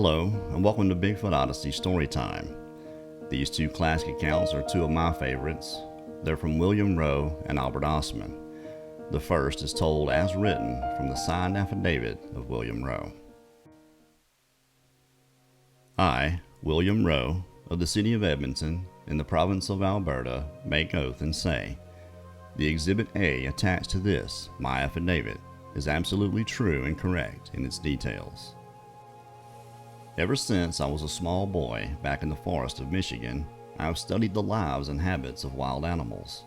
Hello, and welcome to Bigfoot Odyssey Storytime. These two classic accounts are two of my favorites. They're from William Rowe and Albert Ostman. The first is told as written from the signed affidavit of William Rowe. I, William Rowe, of the city of Edmonton, in the province of Alberta, make oath and say, the Exhibit A attached to this, my affidavit, is absolutely true and correct in its details. Ever since I was a small boy back in the forest of Michigan, I have studied the lives and habits of wild animals.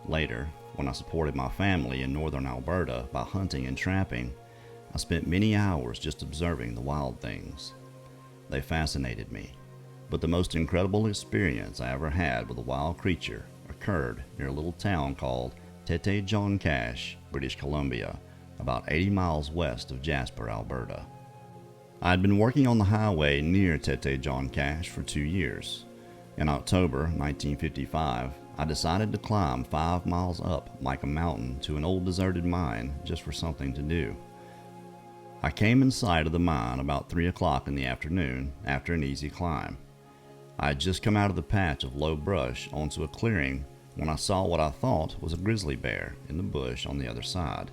Later, when I supported my family in northern Alberta by hunting and trapping, I spent many hours just observing the wild things. They fascinated me, but the most incredible experience I ever had with a wild creature occurred near a little town called Tete John Cache, British Columbia, about 80 miles west of Jasper, Alberta. I had been working on the highway near Tete John Cache for 2 years. In October 1955, I decided to climb 5 miles up Mica Mountain to an old deserted mine just for something to do. I came in sight of the mine about 3 o'clock in the afternoon after an easy climb. I had just come out of the patch of low brush onto a clearing when I saw what I thought was a grizzly bear in the bush on the other side.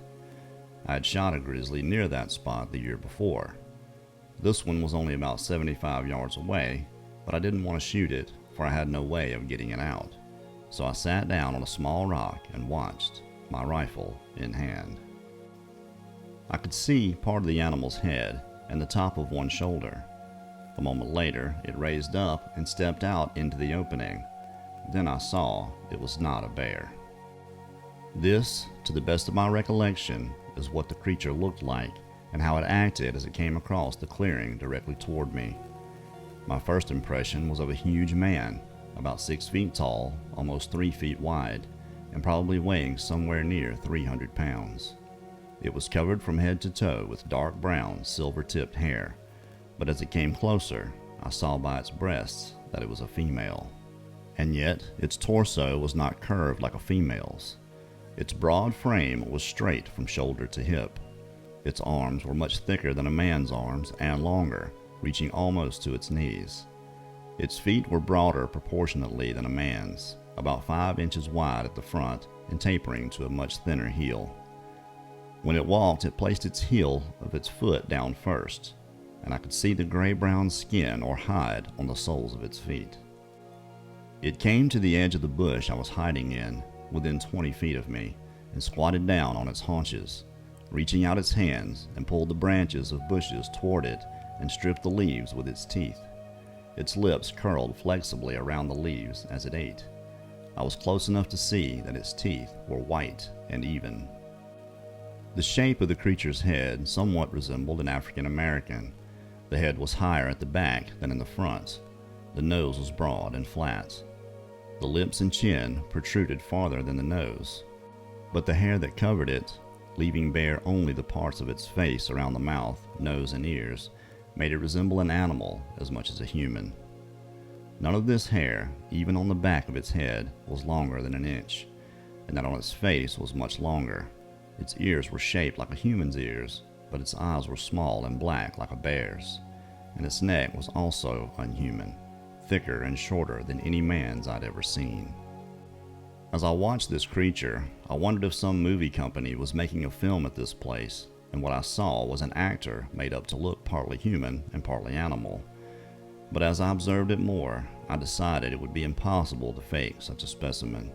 I had shot a grizzly near that spot the year before. This one was only about 75 yards away, but I didn't want to shoot it, for I had no way of getting it out. So I sat down on a small rock and watched, my rifle in hand. I could see part of the animal's head and the top of one shoulder. A moment later, it raised up and stepped out into the opening. Then I saw it was not a bear. This, to the best of my recollection, is what the creature looked like and how it acted as it came across the clearing directly toward me. My first impression was of a huge man, about 6 feet tall, almost 3 feet wide, and probably weighing somewhere near 300 pounds. It was covered from head to toe with dark brown, silver-tipped hair, but as it came closer, I saw by its breasts that it was a female. And yet, its torso was not curved like a female's. Its broad frame was straight from shoulder to hip. Its arms were much thicker than a man's arms and longer, reaching almost to its knees. Its feet were broader proportionately than a man's, about 5 inches wide at the front and tapering to a much thinner heel. When it walked, it placed its heel of its foot down first, and I could see the gray-brown skin or hide on the soles of its feet. It came to the edge of the bush I was hiding in, within 20 feet of me, and squatted down on its haunches, reaching out its hands and pulled the branches of bushes toward it and stripped the leaves with its teeth. Its lips curled flexibly around the leaves as it ate. I was close enough to see that its teeth were white and even. The shape of the creature's head somewhat resembled an African American. The head was higher at the back than in the front. The nose was broad and flat. The lips and chin protruded farther than the nose, but the hair that covered it, leaving bare only the parts of its face around the mouth, nose, and ears, made it resemble an animal as much as a human. None of this hair, even on the back of its head, was longer than an inch, and that on its face was much longer. Its ears were shaped like a human's ears, but its eyes were small and black like a bear's, and its neck was also unhuman, thicker and shorter than any man's I'd ever seen. As I watched this creature, I wondered if some movie company was making a film at this place, and what I saw was an actor made up to look partly human and partly animal. But as I observed it more, I decided it would be impossible to fake such a specimen.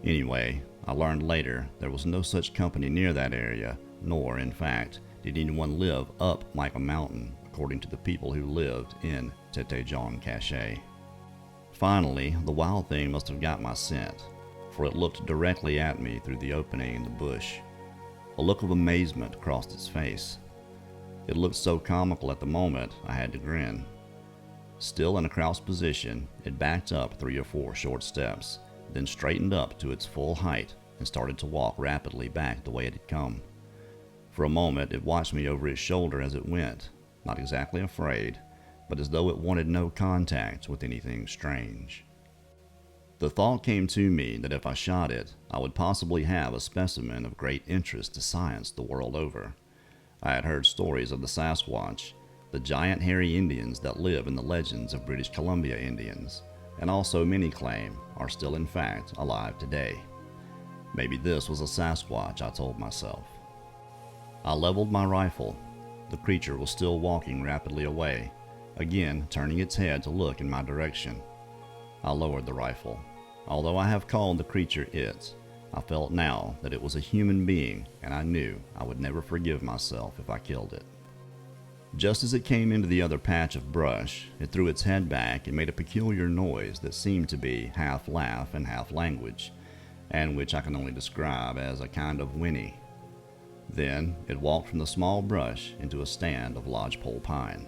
Anyway, I learned later there was no such company near that area, nor, in fact, did anyone live up Mica Mountain, according to the people who lived in Tete John Cache. Finally, the wild thing must have got my scent, for it looked directly at me through the opening in the bush. A look of amazement crossed its face. It looked so comical at the moment I had to grin. Still in a crouched position, it backed up 3 or 4 short steps, then straightened up to its full height and started to walk rapidly back the way it had come. For a moment it watched me over its shoulder as it went, not exactly afraid, but as though it wanted no contact with anything strange. The thought came to me that if I shot it, I would possibly have a specimen of great interest to science the world over. I had heard stories of the Sasquatch, the giant hairy Indians that live in the legends of British Columbia Indians, and also many claim are still in fact alive today. Maybe this was a Sasquatch, I told myself. I leveled my rifle. The creature was still walking rapidly away, again turning its head to look in my direction. I lowered the rifle. Although I have called the creature it, I felt now that it was a human being, and I knew I would never forgive myself if I killed it. Just as it came into the other patch of brush, it threw its head back and made a peculiar noise that seemed to be half laugh and half language, and which I can only describe as a kind of whinny. Then it walked from the small brush into a stand of lodgepole pine.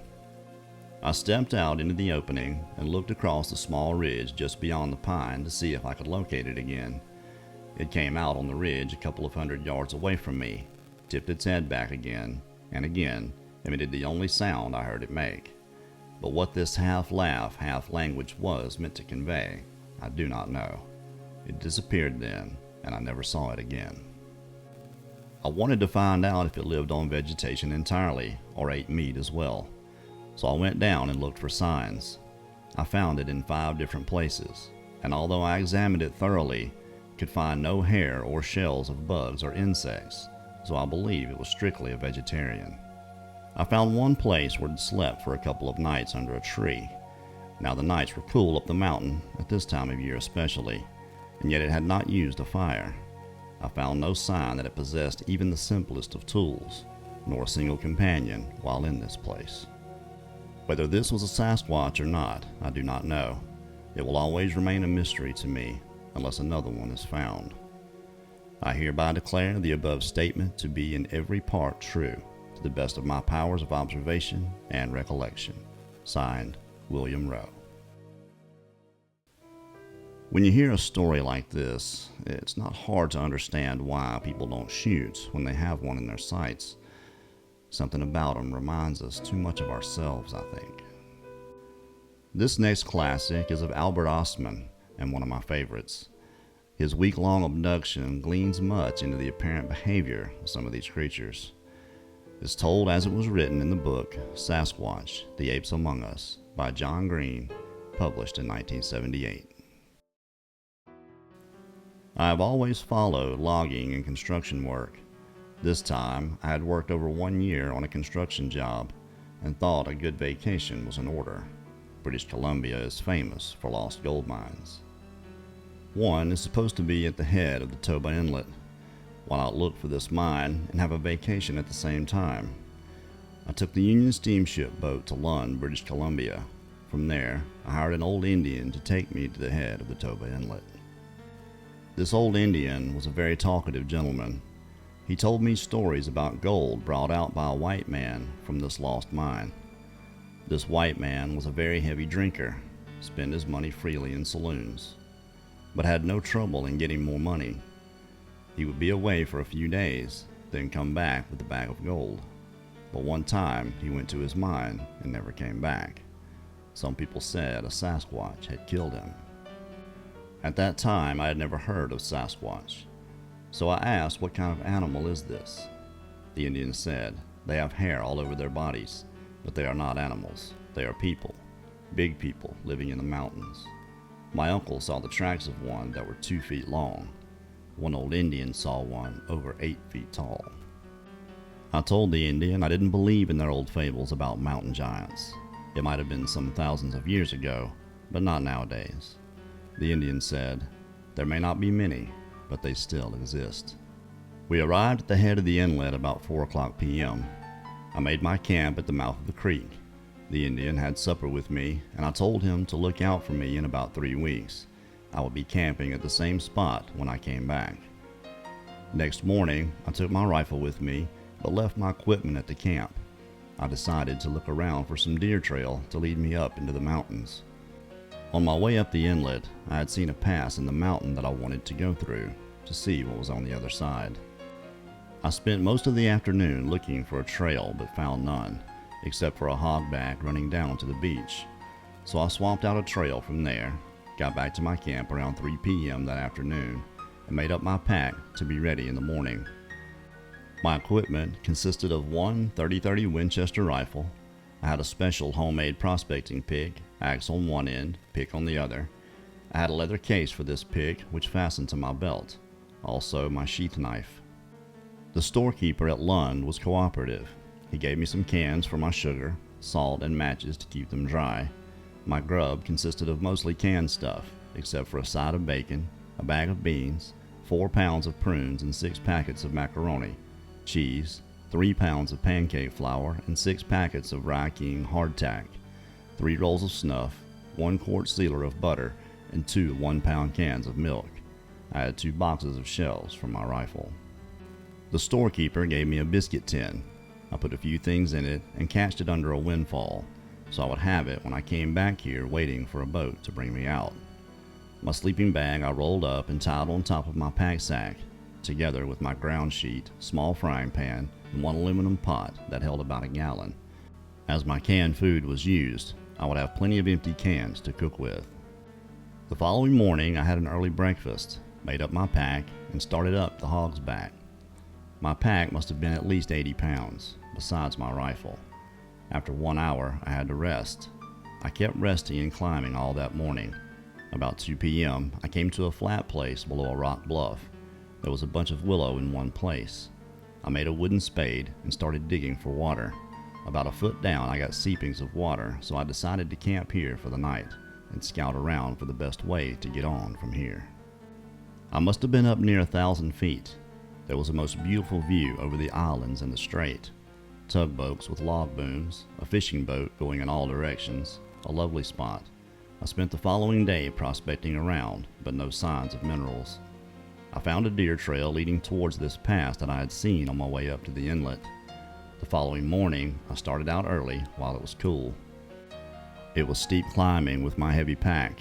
I stepped out into the opening and looked across the small ridge just beyond the pine to see if I could locate it again. It came out on the ridge a couple of 100 yards away from me, tipped its head back again, and again emitted the only sound I heard it make. But what this half laugh, half language was meant to convey, I do not know. It disappeared then, and I never saw it again. I wanted to find out if it lived on vegetation entirely, or ate meat as well. So I went down and looked for signs. I found it in 5 different places, and although I examined it thoroughly, could find no hair or shells of bugs or insects, so I believe it was strictly a vegetarian. I found one place where it slept for a couple of nights under a tree. Now the nights were cool up the mountain, at this time of year especially, and yet it had not used a fire. I found no sign that it possessed even the simplest of tools, nor a single companion while in this place. Whether this was a Sasquatch or not, I do not know. It will always remain a mystery to me, unless another one is found. I hereby declare the above statement to be in every part true, to the best of my powers of observation and recollection. Signed, William Rowe. When you hear a story like this, it's not hard to understand why people don't shoot when they have one in their sights. Something about them reminds us too much of ourselves, I think. This next classic is of Albert Ostman, and one of my favorites. His week-long abduction gleans much into the apparent behavior of some of these creatures. It's told as it was written in the book Sasquatch, The Apes Among Us by John Green, published in 1978. I have always followed logging and construction work. This time, I had worked over 1 year on a construction job and thought a good vacation was in order. British Columbia is famous for lost gold mines. One is supposed to be at the head of the Toba Inlet. Why not look for this mine and have a vacation at the same time? I took the Union steamship boat to Lund, British Columbia. From there, I hired an old Indian to take me to the head of the Toba Inlet. This old Indian was a very talkative gentleman. He told me stories about gold brought out by a white man from this lost mine. This white man was a very heavy drinker, spent his money freely in saloons, but had no trouble in getting more money. He would be away for a few days, then come back with a bag of gold. But one time he went to his mine and never came back. Some people said a Sasquatch had killed him. At that time I had never heard of Sasquatch, so I asked what kind of animal is this. The Indian said, they have hair all over their bodies, but they are not animals, they are people, big people living in the mountains. My uncle saw the tracks of one that were 2 feet long. One old Indian saw one over 8 feet tall. I told the Indian I didn't believe in their old fables about mountain giants. It might have been some thousands of years ago, but not nowadays. The Indian said, there may not be many, but they still exist. We arrived at the head of the inlet about 4:00 p.m. I made my camp at the mouth of the creek. The Indian had supper with me, and I told him to look out for me in about 3 weeks. I would be camping at the same spot when I came back. Next morning, I took my rifle with me, but left my equipment at the camp. I decided to look around for some deer trail to lead me up into the mountains. On my way up the inlet, I had seen a pass in the mountain that I wanted to go through to see what was on the other side. I spent most of the afternoon looking for a trail but found none, except for a hogback running down to the beach. So I swapped out a trail from there, got back to my camp around 3 p.m. that afternoon, and made up my pack to be ready in the morning. My equipment consisted of one 30-30 Winchester rifle, I had a special homemade prospecting pick, axe on one end, pick on the other. I had a leather case for this pick, which fastened to my belt. Also my sheath knife. The storekeeper at Lund was cooperative. He gave me some cans for my sugar, salt, and matches to keep them dry. My grub consisted of mostly canned stuff, except for a side of bacon, a bag of beans, 4 pounds of prunes and 6 packets of macaroni, cheese, 3 pounds of pancake flour and 6 packets of Rye King hardtack, 3 rolls of snuff, 1 quart sealer of butter, and 2 1-pound cans of milk. I had 2 boxes of shells for my rifle. The storekeeper gave me a biscuit tin. I put a few things in it and cached it under a windfall, so I would have it when I came back here waiting for a boat to bring me out. My sleeping bag I rolled up and tied on top of my pack sack, together with my ground sheet, small frying pan, and 1 aluminum pot that held about a gallon. As my canned food was used, I would have plenty of empty cans to cook with. The following morning I had an early breakfast, made up my pack, and started up the Hog's Back. My pack must have been at least 80 pounds, besides my rifle. After 1 hour, I had to rest. I kept resting and climbing all that morning. About 2 p.m., I came to a flat place below a rock bluff. There was a bunch of willow in one place. I made a wooden spade and started digging for water. About a foot down, I got seepings of water, so I decided to camp here for the night and scout around for the best way to get on from here. I must have been up near 1,000 feet. There was a most beautiful view over the islands and the strait. Tugboats with log booms, a fishing boat going in all directions, a lovely spot. I spent the following day prospecting around, but no signs of minerals. I found a deer trail leading towards this pass that I had seen on my way up to the inlet. The following morning, I started out early while it was cool. It was steep climbing with my heavy pack.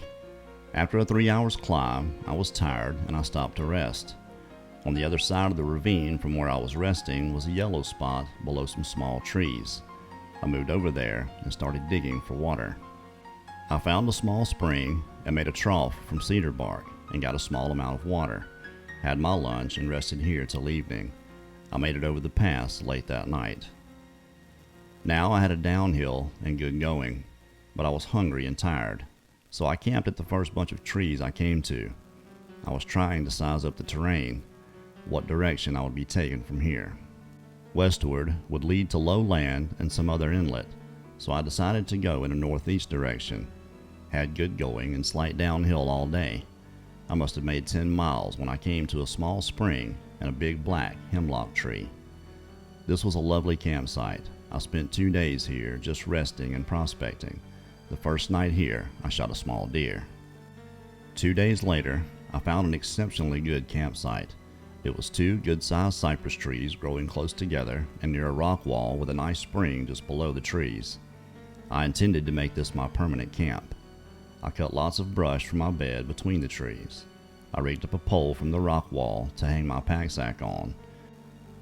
After a 3 hours climb, I was tired and I stopped to rest. On the other side of the ravine from where I was resting was a yellow spot below some small trees. I moved over there and started digging for water. I found a small spring and made a trough from cedar bark and got a small amount of water. Had my lunch and rested here till evening. I made it over the pass late that night. Now I had a downhill and good going, but I was hungry and tired, so I camped at the first bunch of trees I came to. I was trying to size up the terrain, what direction I would be taken from here. Westward would lead to low land and some other inlet, so I decided to go in a northeast direction. Had good going and slight downhill all day. I must have made 10 miles when I came to a small spring and a big black hemlock tree. This was a lovely campsite. I spent 2 days here just resting and prospecting. The first night here, I shot a small deer. 2 days later, I found an exceptionally good campsite. It was 2 good-sized cypress trees growing close together and near a rock wall with a nice spring just below the trees. I intended to make this my permanent camp. I cut lots of brush from my bed between the trees. I rigged up a pole from the rock wall to hang my pack sack on,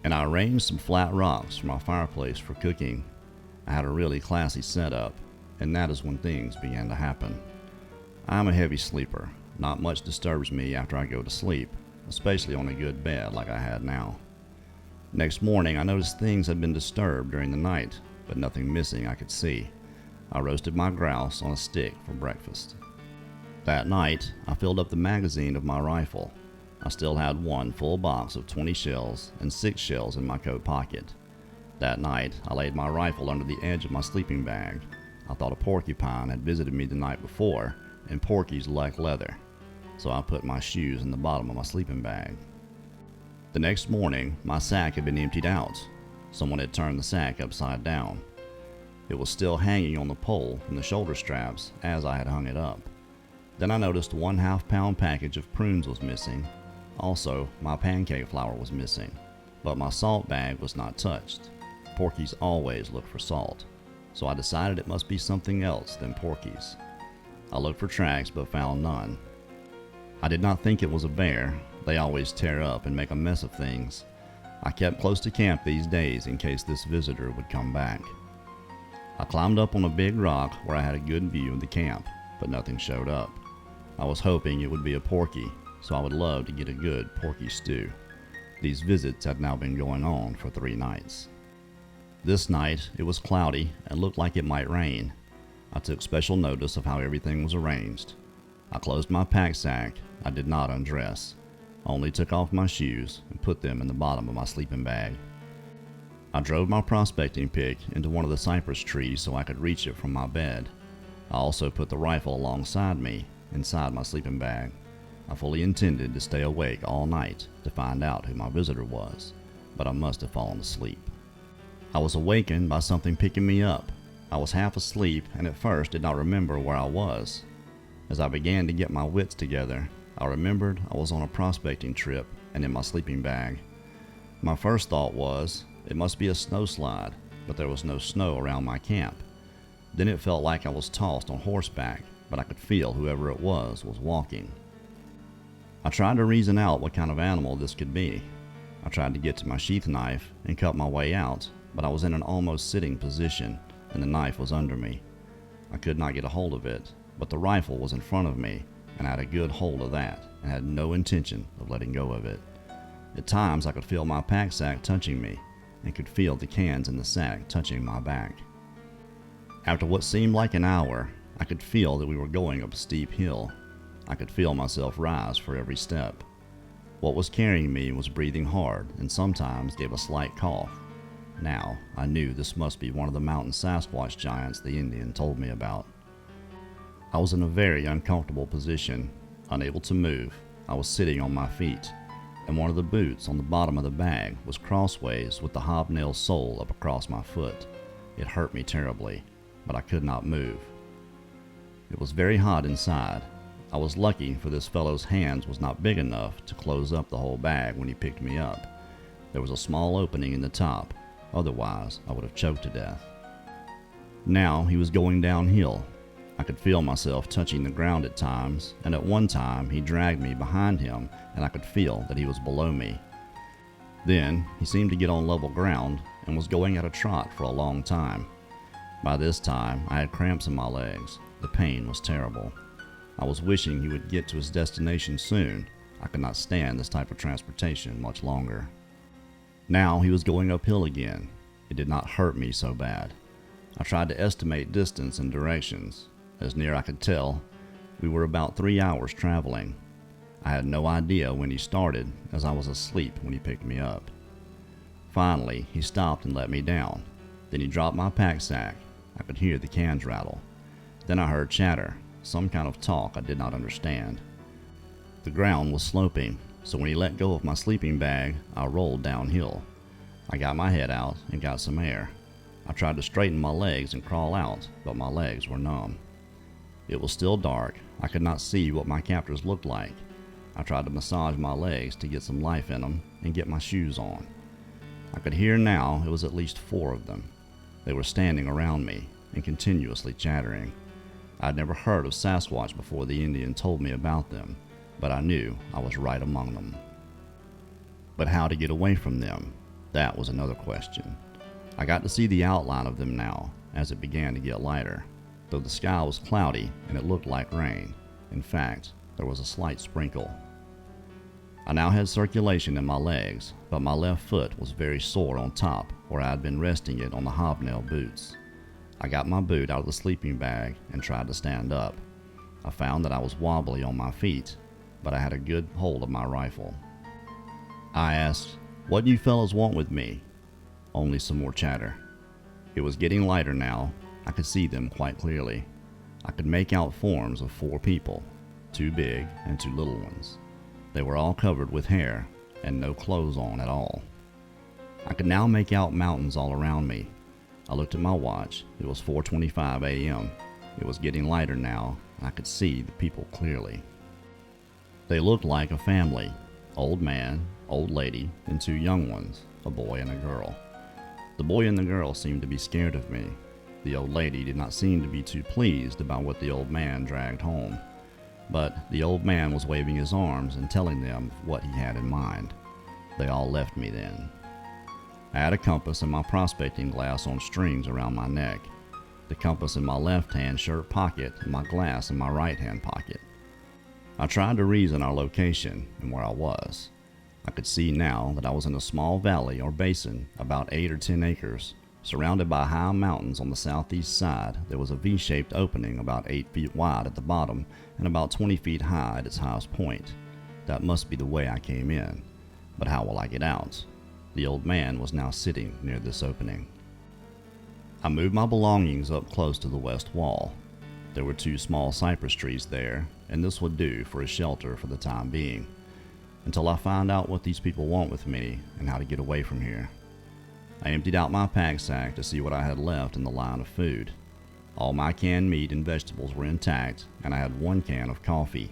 and I arranged some flat rocks for my fireplace for cooking. I had a really classy setup, and that is when things began to happen. I'm a heavy sleeper. Not much disturbs me after I go to sleep, especially on a good bed like I had now. Next morning, I noticed things had been disturbed during the night, but nothing missing I could see. I roasted my grouse on a stick for breakfast. That night, I filled up the magazine of my rifle. I still had 1 full box of 20 shells and 6 shells in my coat pocket. That night, I laid my rifle under the edge of my sleeping bag. I thought a porcupine had visited me the night before, and porkies like leather, so I put my shoes in the bottom of my sleeping bag. The next morning, my sack had been emptied out. Someone had turned the sack upside down. It was still hanging on the pole from the shoulder straps as I had hung it up. Then I noticed 1/2 pound package of prunes was missing. Also, my pancake flour was missing, but my salt bag was not touched. Porkies always look for salt, so I decided it must be something else than porkies. I looked for tracks but found none. I did not think it was a bear. They always tear up and make a mess of things. I kept close to camp these days in case this visitor would come back. I climbed up on a big rock where I had a good view of the camp, but nothing showed up. I was hoping it would be a porky, so I would love to get a good porky stew. These visits had now been going on for 3 nights. This night, it was cloudy and looked like it might rain. I took special notice of how everything was arranged. I closed my pack sack. I did not undress. I only took off my shoes and put them in the bottom of my sleeping bag. I drove my prospecting pick into one of the cypress trees so I could reach it from my bed. I also put the rifle alongside me, inside my sleeping bag. I fully intended to stay awake all night to find out who my visitor was, but I must have fallen asleep. I was awakened by something picking me up. I was half asleep and at first did not remember where I was. As I began to get my wits together, I remembered I was on a prospecting trip and in my sleeping bag. My first thought was, it must be a snowslide, but there was no snow around my camp. Then it felt like I was tossed on horseback, but I could feel whoever it was walking. I tried to reason out what kind of animal this could be. I tried to get to my sheath knife and cut my way out, but I was in an almost sitting position and the knife was under me. I could not get a hold of it, but the rifle was in front of me and I had a good hold of that and had no intention of letting go of it. At times I could feel my pack sack touching me and could feel the cans in the sack touching my back. After what seemed like an hour, I could feel that we were going up a steep hill. I could feel myself rise for every step. What was carrying me was breathing hard and sometimes gave a slight cough. Now, I knew this must be one of the mountain Sasquatch giants the Indian told me about. I was in a very uncomfortable position, unable to move. I was sitting on my feet, and one of the boots on the bottom of the bag was crossways with the hobnail sole up across my foot. It hurt me terribly, but I could not move. It was very hot inside. I was lucky, for this fellow's hands was not big enough to close up the whole bag when he picked me up. There was a small opening in the top, otherwise I would have choked to death. Now he was going downhill. I could feel myself touching the ground at times, and at one time he dragged me behind him and I could feel that he was below me. Then he seemed to get on level ground and was going at a trot for a long time. By this time I had cramps in my legs. The pain was terrible. I was wishing he would get to his destination soon. I could not stand this type of transportation much longer. Now he was going uphill again. It did not hurt me so bad. I tried to estimate distance and directions. As near I could tell, we were about 3 hours traveling. I had no idea when he started, as I was asleep when he picked me up. Finally, he stopped and let me down. Then he dropped my pack sack. I could hear the cans rattle. Then I heard chatter, some kind of talk I did not understand. The ground was sloping, so when he let go of my sleeping bag, I rolled downhill. I got my head out and got some air. I tried to straighten my legs and crawl out, but my legs were numb. It was still dark. I could not see what my captors looked like. I tried to massage my legs to get some life in them and get my shoes on. I could hear now it was at least 4 of them. They were standing around me and continuously chattering. I had never heard of Sasquatch before the Indian told me about them, but I knew I was right among them. But how to get away from them? That was another question. I got to see the outline of them now, as it began to get lighter, though the sky was cloudy and it looked like rain. In fact, there was a slight sprinkle. I now had circulation in my legs, but my left foot was very sore on top where I had been resting it on the hobnail boots. I got my boot out of the sleeping bag and tried to stand up. I found that I was wobbly on my feet, but I had a good hold of my rifle. I asked, "What do you fellows want with me?" Only some more chatter. It was getting lighter now. I could see them quite clearly. I could make out forms of 4 people, 2 big and 2 little ones. They were all covered with hair and no clothes on at all. I could now make out mountains all around me. I looked at my watch. It was 4:25 a.m. It was getting lighter now, and I could see the people clearly. They looked like a family, old man, old lady, and 2 young ones, a boy and a girl. The boy and the girl seemed to be scared of me. The old lady did not seem to be too pleased about what the old man dragged home, but the old man was waving his arms and telling them what he had in mind. They all left me then. I had a compass and my prospecting glass on strings around my neck, the compass in my left-hand shirt pocket and my glass in my right-hand pocket. I tried to reason our location and where I was. I could see now that I was in a small valley or basin about 8 or 10 acres, Surrounded by high mountains on the southeast side, there was a V-shaped opening about 8 feet wide at the bottom and about 20 feet high at its highest point. That must be the way I came in. But how will I get out? The old man was now sitting near this opening. I moved my belongings up close to the west wall. There were 2 small cypress trees there, and this would do for a shelter for the time being, until I find out what these people want with me and how to get away from here. I emptied out my pack sack to see what I had left in the line of food. All my canned meat and vegetables were intact, and I had 1 can of coffee.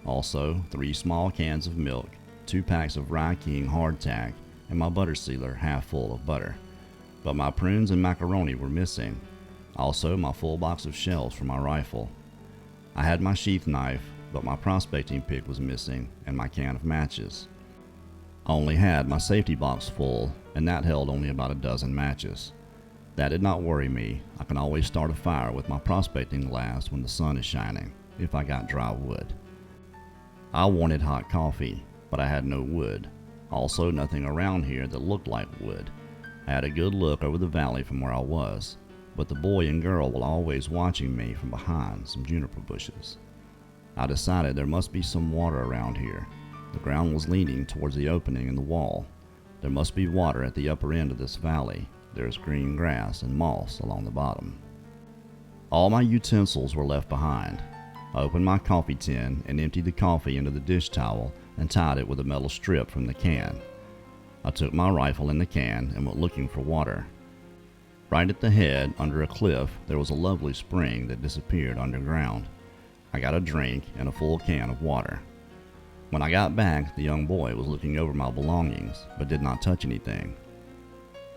Also, 3 small cans of milk, 2 packs of Rye King hardtack, and my butter sealer half full of butter. But my prunes and macaroni were missing. Also, my full box of shells for my rifle. I had my sheath knife, but my prospecting pick was missing, and my can of matches. I only had my safety box full, and that held only about a dozen matches. That did not worry me. I can always start a fire with my prospecting glass when the sun is shining, if I got dry wood. I wanted hot coffee, but I had no wood. Also, nothing around here that looked like wood. I had a good look over the valley from where I was, but the boy and girl were always watching me from behind some juniper bushes. I decided there must be some water around here. The ground was leaning towards the opening in the wall. There must be water at the upper end of this valley. There is green grass and moss along the bottom. All my utensils were left behind. I opened my coffee tin and emptied the coffee into the dish towel and tied it with a metal strip from the can. I took my rifle in the can and went looking for water. Right at the head, under a cliff, there was a lovely spring that disappeared underground. I got a drink and a full can of water. When I got back, the young boy was looking over my belongings, but did not touch anything.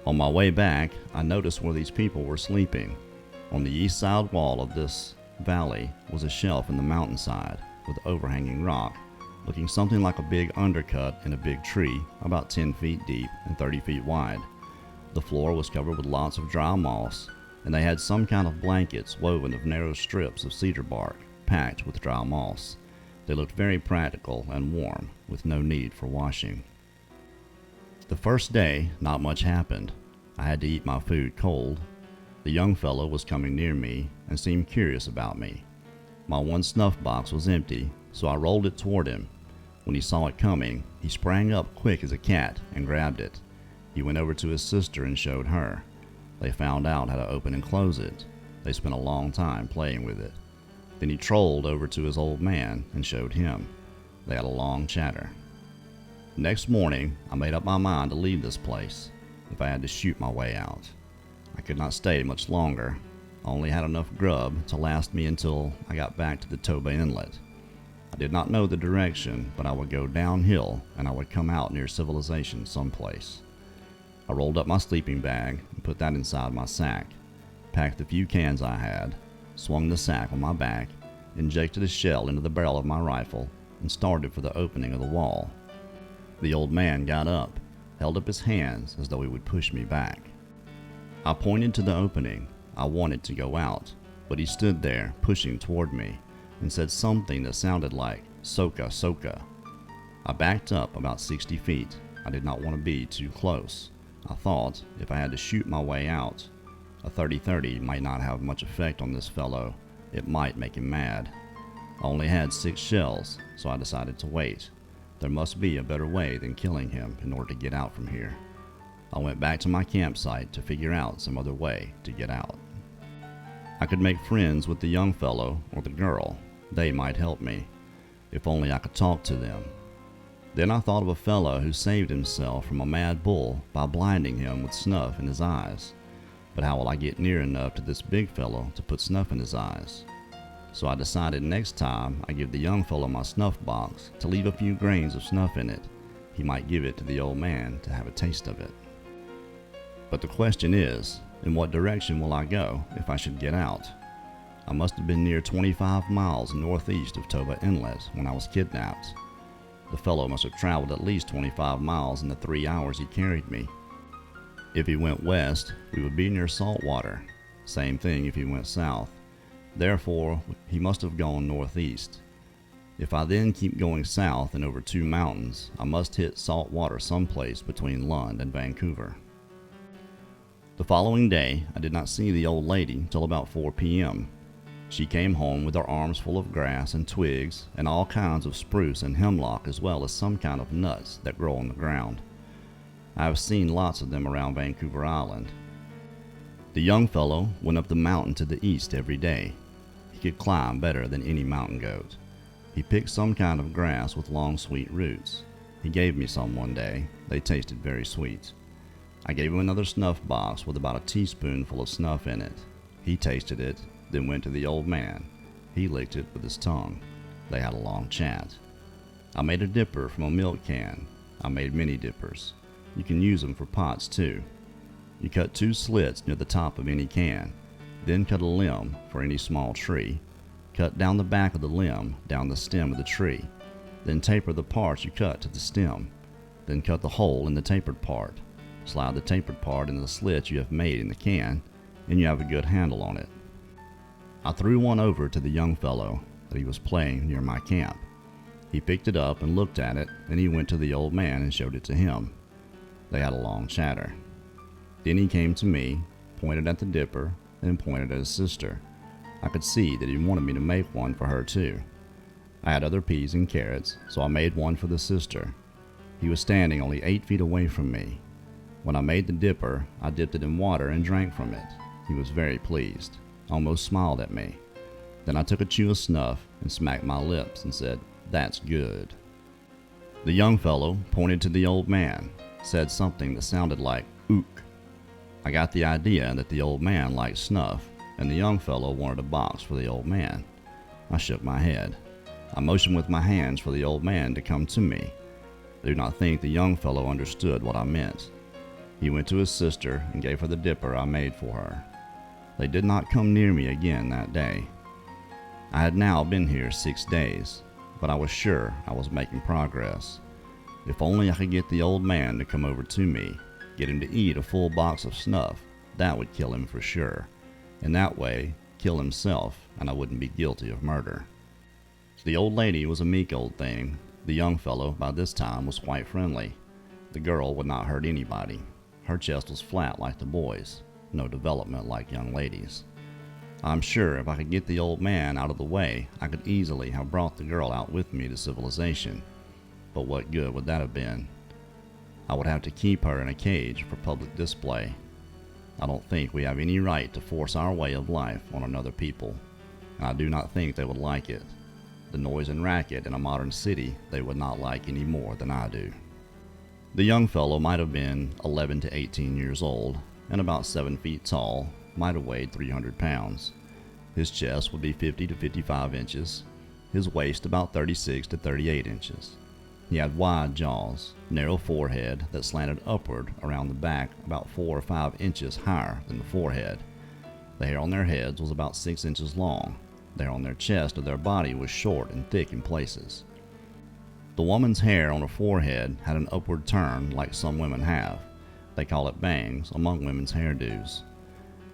On my way back, I noticed where these people were sleeping. On the east side wall of this valley was a shelf in the mountainside with overhanging rock, looking something like a big undercut in a big tree, about 10 feet deep and 30 feet wide. The floor was covered with lots of dry moss, and they had some kind of blankets woven of narrow strips of cedar bark, packed with dry moss. They looked very practical and warm, with no need for washing. The first day, not much happened. I had to eat my food cold. The young fellow was coming near me and seemed curious about me. My 1 snuff box was empty, so I rolled it toward him. When he saw it coming, he sprang up quick as a cat and grabbed it. He went over to his sister and showed her. They found out how to open and close it. They spent a long time playing with it. Then he trolled over to his old man and showed him. They had a long chatter. Next morning, I made up my mind to leave this place, if I had to shoot my way out. I could not stay much longer. I only had enough grub to last me until I got back to the Toba Inlet. I did not know the direction, but I would go downhill and I would come out near civilization someplace. I rolled up my sleeping bag and put that inside my sack, packed the few cans I had, swung the sack on my back, injected a shell into the barrel of my rifle, and started for the opening of the wall. The old man got up, held up his hands as though he would push me back. I pointed to the opening. I wanted to go out, but he stood there pushing toward me and said something that sounded like "Soka, Soka." I backed up about 60 feet. I did not want to be too close. I thought if I had to shoot my way out, a .30-30 might not have much effect on this fellow. It might make him mad. I only had 6 shells, so I decided to wait. There must be a better way than killing him in order to get out from here. I went back to my campsite to figure out some other way to get out. I could make friends with the young fellow or the girl. They might help me, if only I could talk to them. Then I thought of a fellow who saved himself from a mad bull by blinding him with snuff in his eyes. But how will I get near enough to this big fellow to put snuff in his eyes? So I decided next time I give the young fellow my snuff box to leave a few grains of snuff in it. He might give it to the old man to have a taste of it. But the question is, in what direction will I go if I should get out? I must have been near 25 miles northeast of Toba Inlet when I was kidnapped. The fellow must have traveled at least 25 miles in the 3 hours he carried me. If he went west, we would be near salt water. Same thing if he went south. Therefore, he must have gone northeast. If I then keep going south and over 2 mountains, I must hit salt water someplace between Lund and Vancouver. The following day, I did not see the old lady till about 4 p.m. She came home with her arms full of grass and twigs and all kinds of spruce and hemlock, as well as some kind of nuts that grow on the ground. I have seen lots of them around Vancouver Island. The young fellow went up the mountain to the east every day. He could climb better than any mountain goat. He picked some kind of grass with long sweet roots. He gave me some one day. They tasted very sweet. I gave him another snuff box with about a teaspoonful of snuff in it. He tasted it, then went to the old man. He licked it with his tongue. They had a long chat. I made a dipper from a milk can. I made many dippers. You can use them for pots too. You cut 2 slits near the top of any can, then cut a limb for any small tree. Cut down the back of the limb, down the stem of the tree. Then taper the parts you cut to the stem. Then cut the hole in the tapered part. Slide the tapered part into the slit you have made in the can, and you have a good handle on it. I threw one over to the young fellow that he was playing near my camp. He picked it up and looked at it, and he went to the old man and showed it to him. They had a long chatter. Then he came to me, pointed at the dipper, and pointed at his sister. I could see that he wanted me to make one for her too. I had other peas and carrots, so I made one for the sister. He was standing only 8 feet away from me. When I made the dipper, I dipped it in water and drank from it. He was very pleased, almost smiled at me. Then I took a chew of snuff and smacked my lips and said, "That's good." The young fellow pointed to the old man, said something that sounded like "ook." I got the idea that the old man liked snuff, and the young fellow wanted a box for the old man. I shook my head. I motioned with my hands for the old man to come to me. I do not think the young fellow understood what I meant. He went to his sister and gave her the dipper I made for her. They did not come near me again that day. I had now been here 6 days, but I was sure I was making progress. If only I could get the old man to come over to me, get him to eat a full box of snuff, that would kill him for sure. And that way, kill himself, and I wouldn't be guilty of murder. The old lady was a meek old thing. The young fellow, by this time, was quite friendly. The girl would not hurt anybody. Her chest was flat like the boys, no development like young ladies. I'm sure if I could get the old man out of the way, I could easily have brought the girl out with me to civilization. But what good would that have been? I would have to keep her in a cage for public display. I don't think we have any right to force our way of life on another people, and I do not think they would like it. The noise and racket in a modern city they would not like any more than I do. The young fellow might have been 11 to 18 years old, and about 7 feet tall, might have weighed 300 pounds. His chest would be 50 to 55 inches, his waist about 36 to 38 inches. He had wide jaws, narrow forehead that slanted upward around the back about 4 or 5 inches higher than the forehead. The hair on their heads was about 6 inches long. The hair on their chest or their body was short and thick in places. The woman's hair on her forehead had an upward turn like some women have. They call it bangs among women's hairdos.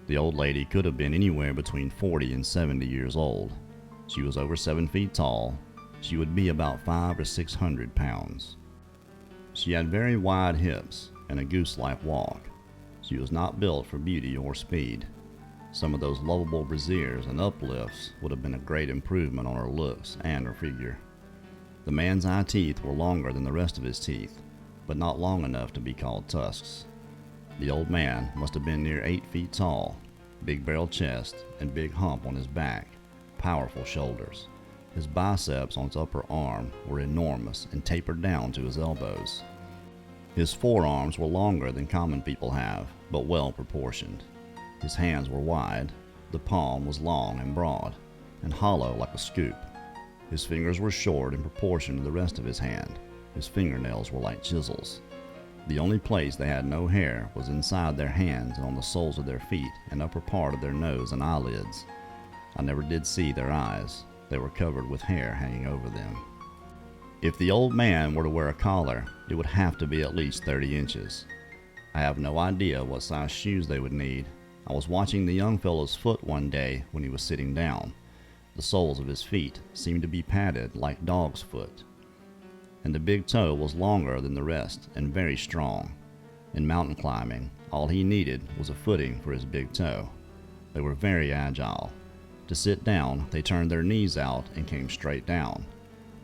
The old lady could have been anywhere between 40 and 70 years old. She was over 7 feet tall. She would be about 500 or 600 pounds. She had very wide hips and a goose-like walk. She was not built for beauty or speed. Some of those lovable brasiers and uplifts would have been a great improvement on her looks and her figure. The man's eye teeth were longer than the rest of his teeth, but not long enough to be called tusks. The old man must have been near 8 feet tall, big barrel chest and big hump on his back, powerful shoulders. His biceps on his upper arm were enormous and tapered down to his elbows. His forearms were longer than common people have, but well proportioned. His hands were wide, the palm was long and broad, and hollow like a scoop. His fingers were short in proportion to the rest of his hand. His fingernails were like chisels. The only place they had no hair was inside their hands and on the soles of their feet and upper part of their nose and eyelids. I never did see their eyes. They were covered with hair hanging over them. If the old man were to wear a collar, it would have to be at least 30 inches. I have no idea what size shoes they would need. I was watching the young fellow's foot one day when he was sitting down. The soles of his feet seemed to be padded like dog's foot, and the big toe was longer than the rest and very strong. In mountain climbing, All he needed was a footing for his big toe. They were very agile. To sit down, they turned their knees out and came straight down.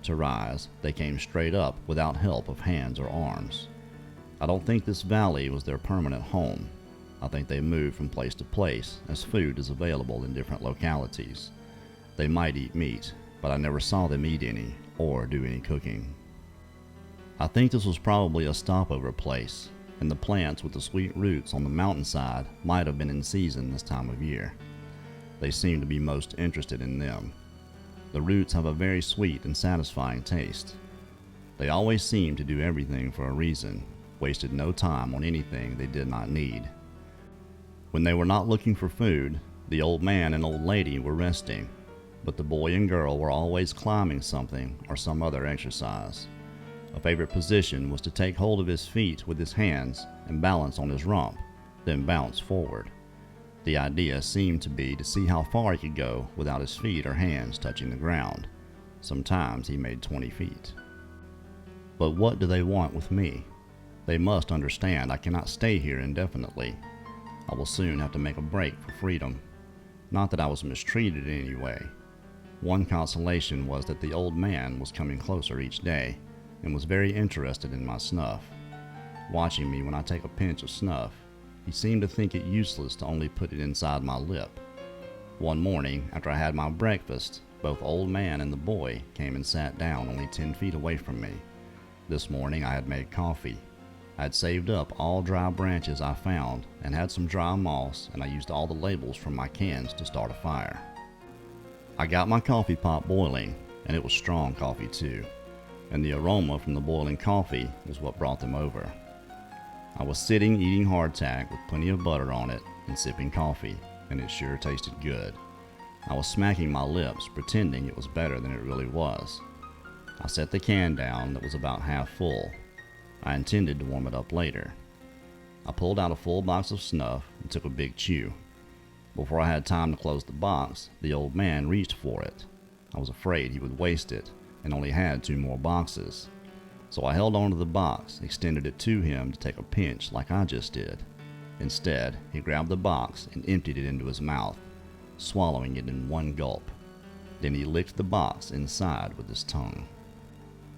To rise, they came straight up without help of hands or arms. I don't think this valley was their permanent home. I think they moved from place to place as food is available in different localities. They might eat meat, but I never saw them eat any or do any cooking. I think this was probably a stopover place, and the plants with the sweet roots on the mountainside might have been in season this time of year. They seem to be most interested in them. The roots have a very sweet and satisfying taste. They always seemed to do everything for a reason, wasted no time on anything they did not need. When they were not looking for food, the old man and old lady were resting, but the boy and girl were always climbing something or some other exercise. A favorite position was to take hold of his feet with his hands and balance on his rump, then bounce forward. The idea seemed to be to see how far he could go without his feet or hands touching the ground. Sometimes he made 20 feet. But what do they want with me? They must understand I cannot stay here indefinitely. I will soon have to make a break for freedom. Not that I was mistreated in any way. One consolation was that the old man was coming closer each day and was very interested in my snuff. Watching me when I take a pinch of snuff, he seemed to think it useless to only put it inside my lip. One morning, after I had my breakfast, both old man and the boy came and sat down only 10 feet away from me. This morning I had made coffee. I had saved up all dry branches I found and had some dry moss, and I used all the labels from my cans to start a fire. I got my coffee pot boiling, and it was strong coffee too, and the aroma from the boiling coffee was what brought them over. I was sitting eating hardtack with plenty of butter on it and sipping coffee, and it sure tasted good. I was smacking my lips, pretending it was better than it really was. I set the can down that was about half full. I intended to warm it up later. I pulled out a full box of snuff and took a big chew. Before I had time to close the box, the old man reached for it. I was afraid he would waste it and only had 2 more boxes. So I held onto the box, extended it to him to take a pinch like I just did. Instead, he grabbed the box and emptied it into his mouth, swallowing it in one gulp. Then he licked the box inside with his tongue.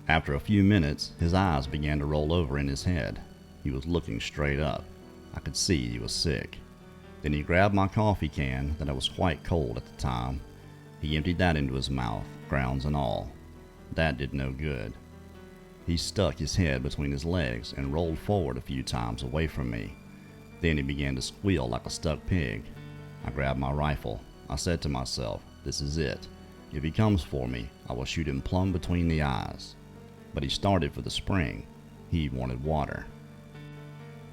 After a few minutes, his eyes began to roll over in his head. He was looking straight up. I could see he was sick. Then he grabbed my coffee can that was quite cold at the time. He emptied that into his mouth, grounds and all. That did no good. He stuck his head between his legs and rolled forward a few times away from me. Then he began to squeal like a stuck pig. I grabbed my rifle. I said to myself, this is it. If he comes for me, I will shoot him plumb between the eyes. But he started for the spring. He wanted water.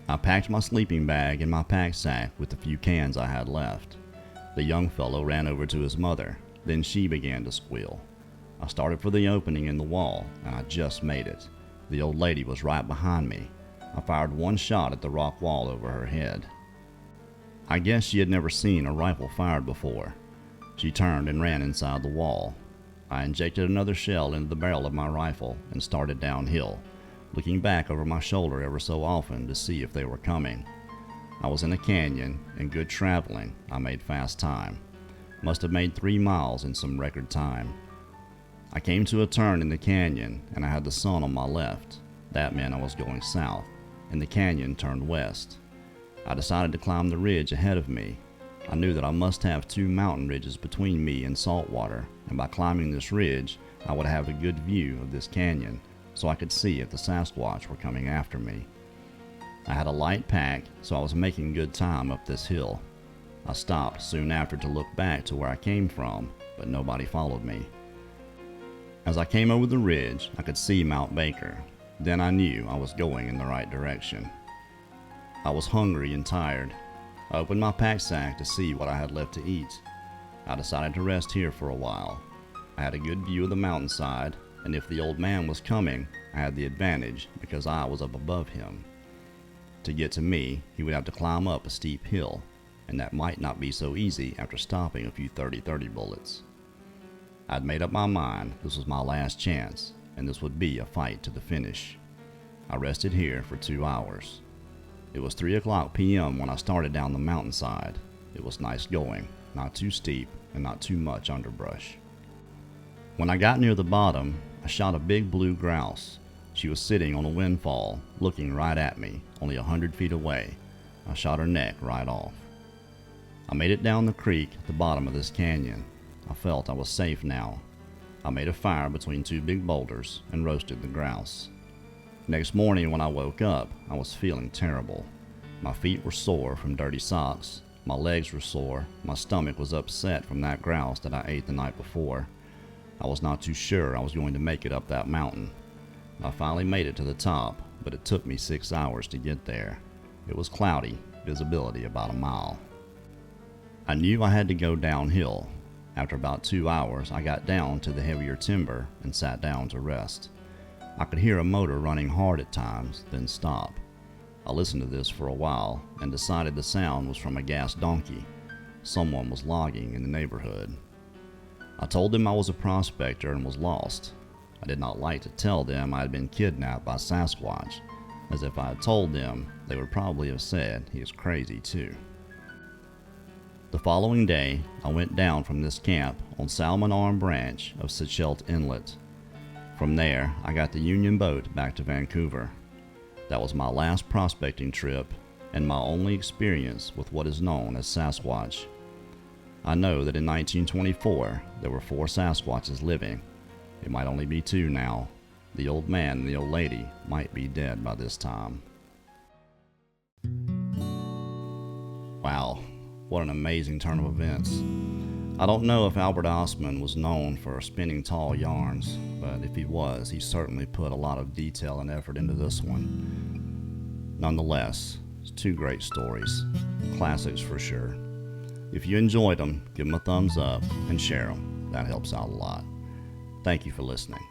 I packed my sleeping bag in my pack sack with the few cans I had left. The young fellow ran over to his mother. Then she began to squeal. I started for the opening in the wall, and I just made it. The old lady was right behind me. I fired one shot at the rock wall over her head. I guess she had never seen a rifle fired before. She turned and ran inside the wall. I injected another shell into the barrel of my rifle and started downhill, looking back over my shoulder ever so often to see if they were coming. I was in a canyon, and good traveling, I made fast time. Must have made 3 miles in some record time. I came to a turn in the canyon, and I had the sun on my left. That meant I was going south, and the canyon turned west. I decided to climb the ridge ahead of me. I knew that I must have 2 mountain ridges between me and saltwater, and by climbing this ridge, I would have a good view of this canyon, so I could see if the Sasquatch were coming after me. I had a light pack, so I was making good time up this hill. I stopped soon after to look back to where I came from, but nobody followed me. As I came over the ridge, I could see Mount Baker. Then I knew I was going in the right direction. I was hungry and tired. I opened my pack sack to see what I had left to eat. I decided to rest here for a while. I had a good view of the mountainside, and if the old man was coming, I had the advantage because I was up above him. To get to me, he would have to climb up a steep hill, and that might not be so easy after stopping a few 30-30 bullets. I'd made up my mind this was my last chance, and this would be a fight to the finish. I rested here for 2 hours. It was 3:00 p.m. when I started down the mountainside. It was nice going, not too steep and not too much underbrush. When I got near the bottom, I shot a big blue grouse. She was sitting on a windfall, looking right at me, only 100 feet away. I shot her neck right off. I made it down the creek at the bottom of this canyon. I felt I was safe now. I made a fire between two big boulders and roasted the grouse. Next morning when I woke up, I was feeling terrible. My feet were sore from dirty socks. My legs were sore. My stomach was upset from that grouse that I ate the night before. I was not too sure I was going to make it up that mountain. I finally made it to the top, but it took me 6 hours to get there. It was cloudy, visibility about a mile. I knew I had to go downhill. After about 2 hours, I got down to the heavier timber and sat down to rest. I could hear a motor running hard at times, then stop. I listened to this for a while and decided the sound was from a gas donkey. Someone was logging in the neighborhood. I told them I was a prospector and was lost. I did not like to tell them I had been kidnapped by Sasquatch, as if I had told them, they would probably have said he is crazy too. The following day, I went down from this camp on Salmon Arm Branch of Sechelt Inlet. From there, I got the Union boat back to Vancouver. That was my last prospecting trip and my only experience with what is known as Sasquatch. I know that in 1924, there were 4 Sasquatches living. It might only be 2 now. The old man and the old lady might be dead by this time. Wow, what an amazing turn of events. I don't know if Albert Ostman was known for spinning tall yarns, but if he was, he certainly put a lot of detail and effort into this one. Nonetheless, it's 2 great stories, classics for sure. If you enjoyed them, give them a thumbs up and share them. That helps out a lot. Thank you for listening.